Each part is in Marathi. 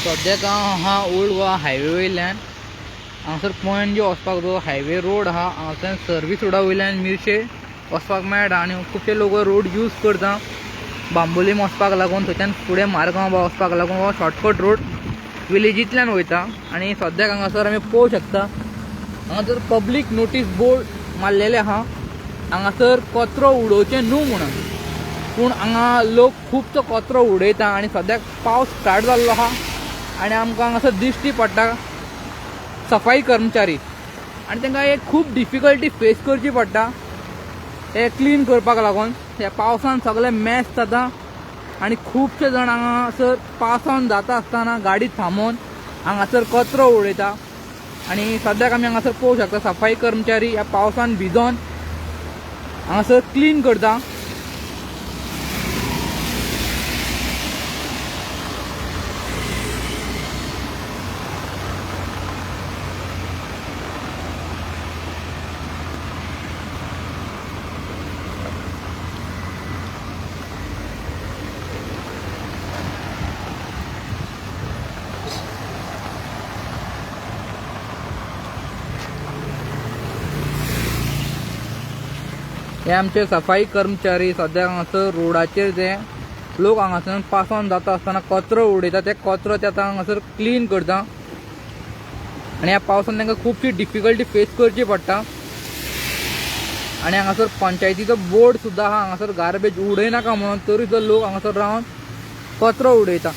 सद्याक हा ओल्ड गोवा हायवे वयल्यान हांगासर पणजे वचपाक जो हायवे रोड आहा हांगासर सर्वीस रोडा वयल्यान मिरशे वचपाक मेळटा आनी खुबशे लोक रोड यूज करता बांबोलीम वचपाक लागून थंयच्यान फुडें मारगांव वचपाक लागून हो शॉर्टकट रोड विलेजींतल्यान वयता। आनी सद्याक हांगासर आमी पळोवंक शकता हांगासर पब्लीक नोटीस बोर्ड मारलेले आहा हांगासर कचरो उडोवचे न्हू म्हणून, पूण हांगा लोक खुबसो कचरो उडयता आनी सद्याक पावस स्टार्ट जाल्लो आहा आनी आमकां हांगासर दिश्टी पडटा सफाई कर्मचारी आनी तांकां एक खूब डिफिकल्टी फेस करची पडटा हे क्लीन करपाक लागून। ह्या पावसान सगळे मॅस जाता आनी खुबशे जाण हांगासर पावसान जाता आसतना गाडी थांबोवन हांगासर कचरो उडयता आनी सद्याक आमी हांगासर पळोवंक शकता सफाई कर्मचारी ह्या पावसान भिजोन हांगासर क्लीन करता। हे आमचे सफाई कर्मचारी सद्याक हांगासर रोडाचेर जे लोक हांगासर पावसान जाता आसतना कचरो उडयता ते कचरो ते आतां हांगासर क्लीन करता आनी ह्या पावसान तांकां खुबशी डिफिकल्टी फेस करची पडटा। आनी हांगासर पंचायतीचो बोर्ड सुद्दां आहा हांगासर गार्बेज उडयनाका म्हणून, तरी सुद्दां लोक हांगासर रावन कचरो उडयता।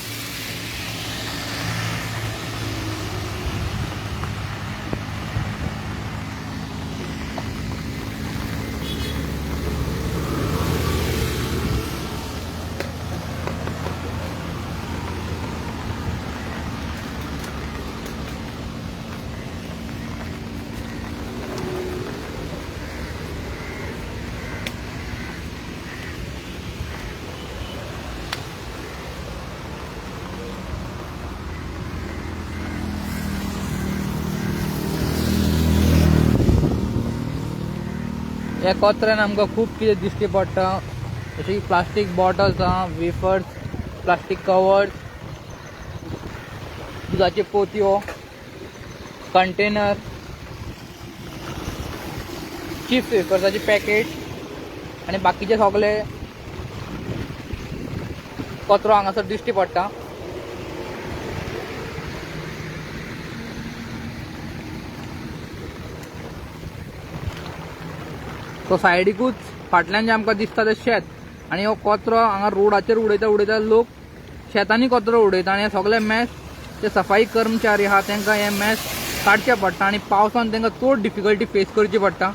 ह्या कचऱ्यान आमकां खूब कितें दिश्टी पडटा जशें की प्लास्टीक बॉटल्स आहा, वेफर्स, प्लास्टीक कवर्स, दुधाच्यो पोतयो, कंटेनर, चिप्स वेफर्साची पॅकेट आनी बाकीचे सगळे कचरो हांगासर दिश्टी पडटा। तो सायडीकूच फाटल्यान जे आमकां दिसता ते शेत आनी हो कचरो हांगा रोडाचेर उडयता उडयता लोक शेतांनी कचरो उडयता आनी हे सगळे मॅस जे सफाई कर्मचारी आहा तांकां हे मॅस काडचे पडटा आनी पावसान तांकां चड डिफिकल्टी फेस करची पडटा।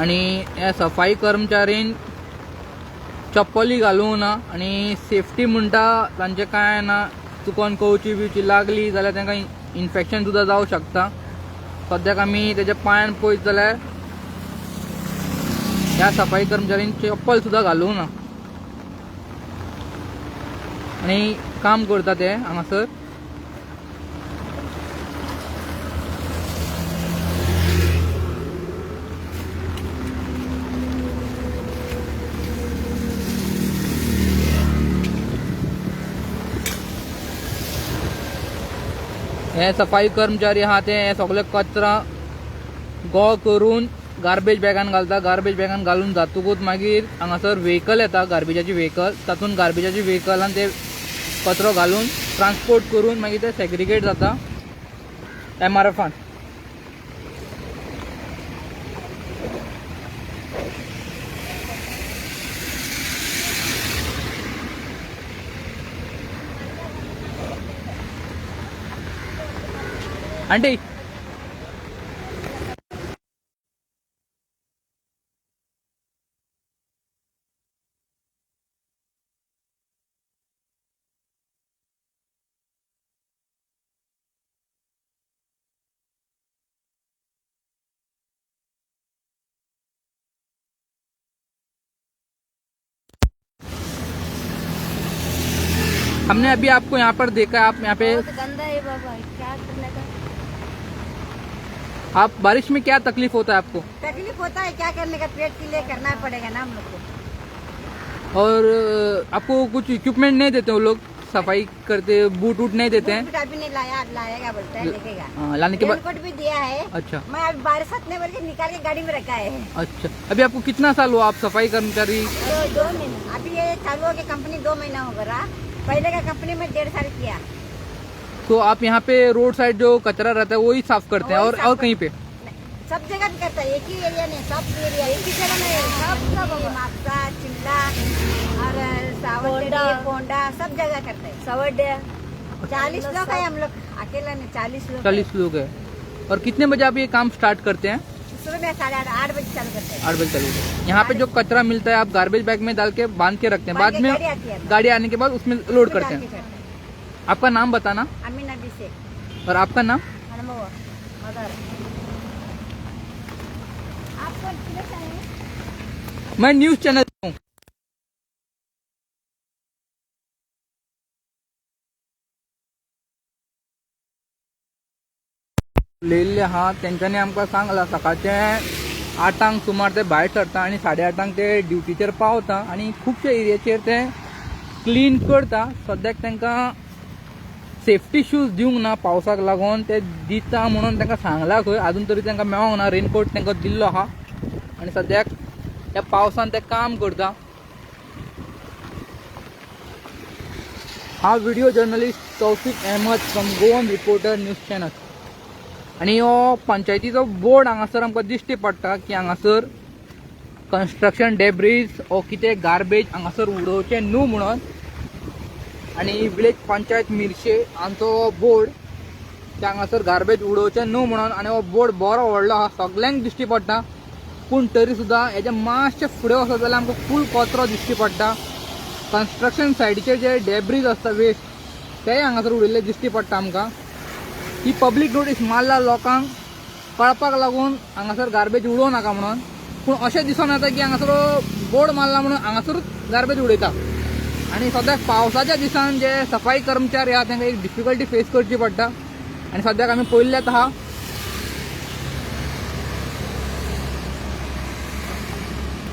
आनी ह्या सफाई कर्मचारीन चप्पली घालूंक ना आनी सेफ्टी म्हणटा तांचे कांय ना, चुकोन कवची बिवची लागली जाल्यार तांकां इन्फेक्शन सुद्दां जावं शकता। सद्याक आमी तेच्या पांयान पळयत जाल्यार ह्या सफाई कर्मचारीन चप्पल सुद्दां घालूंक ना आनी काम करता ते हांगासर। हे सफाई कर्मचारी आहा ते हे सगळे कचरा गोळ करून गार्बेज बॅगान घालता, गार्बेज बॅगान घालून जातकूच मागीर हांगासर व्हेकल येता गार्बेजाची व्हेकल, तातूंत गार्बेजाची व्हेकलान ते कचरो घालून ट्रान्सपोर्ट करून मागीर ते सेग्रिगेट जाता MRFान। आंटी हमने अभी आपको यहाँ पर देखा, आप यहाँ पे बहुत गंदा है बाबा, क्या करने का। आप बारिश में क्या तकलीफ होता है आपको? तकलीफ होता है, क्या करने का, पेट के लिए करना पड़ेगा ना हम लोग को। और आपको कुछ इक्विपमेंट नहीं देते वो लोग, सफाई करते, बूट वूट नहीं देते हैं? बूट अभी नहीं लाया, अब लाएगा बोलता है, लेकेगा। लाने के बाद रेनकोट भी दिया है। अच्छा मैं अभी बारिश ने बोल के निकाल के गाड़ी में रखा है। अच्छा। अभी आपको कितना साल हुआ आप सफाई कर्मचारी? तो 2 महीने अभी ये चालू हो गया, कंपनी 2 महीना हो गया। पहले का कंपनी में 1.5 साल किया। तो आप यहाँ पे रोड साइड जो कचरा रहता है वही साफ करते हैं? वही और साफ कहीं पे? सब जगह भी करता है, एक ही एरिया नहीं, सब एरिया एक ही जगह में, सब मापसा, चिल्ला और सावरडे, पोंडा, सब जगह करते हैं। सावरडे 40 लोग है हम लोग, अकेला नहीं, 40 लोग। 40 लोग है। और कितने बजे आप ये काम स्टार्ट करते हैं? सुबह में 8:30 बजे चालू करते हैं। 8 बजे चालू होता है। यहाँ पे जो कचरा मिलता है आप गार्बेज बैग में डाल के बांध के रखते हैं, बाद में गाड़ी आती है, गाड़ी आने के बाद उसमें लोड करते हैं। आपका नाम बताना अमीन नबी से। और आपका नाम? अनुभव मदर। आपको किधर से आए हैं? मैं न्यूज चैनल हूँ। लेले हा त्यांच्याने आमकां सांगला सकाळचे 8 सुमार ते भायर सरता आणि 8:30 ते ड्युटीचेर पावता आणि खुबशे एरियाचेर ते क्लीन करता. सद्याक तांकां सेफ्टी शूज दिवंक ना पावसाक लागून, ते दिता म्हणून तांकां सांगला खंय, अजून तरी तांकां मेळोंक ना. रेनकोट तांकां दिल्लो आहा आणि सद्याक त्या पावसान ते काम करता. हा video journalist Taufiq Ahmed from Goan reporter news channel. आणि हो पंचायतीचो बोर्ड हांगासर आमकां दिश्टी पडटा की हांगासर कन्स्ट्रक्शन डेब्रीज ओ कितें गार्बेज हांगासर उडोवचें न्हू म्हणून. आणि विलेज पंचायत मिरशे हांचो बोर्ड ते हांगासर गार्बेज उडोवचें न्हू म्हणून. आणि हो बोर्ड बरो व्हडलो आहा, सगल्यांक दिश्टी पडटा. पूण तरी सुद्दां हेजे मातशे फुडें वचत जाल्यार आमकां फूल कचरो दिश्टी पडटा. कन्स्ट्रक्शन सायडीचे जे डेब्रीज आसता वेस्ट तेय हांगासर उडयल्ले दिश्टी पडटा आमकां. ही पब्लीक नोटीस मारला लोकांक कळपाक लागून हांगासर गार्बेज उडोवं नाका म्हणून. पूण अशें दिसून येता की हांगासर बोर्ड मारला म्हणून हांगासरूच गार्बेज उडयता. आणि सद्याक पावसाच्या दिसान जे सफाई कर्मचारी आहा तांकां एक डिफिकल्टी फेस करची पडटा. आणि सद्याक आमी पळयल्लेच आहा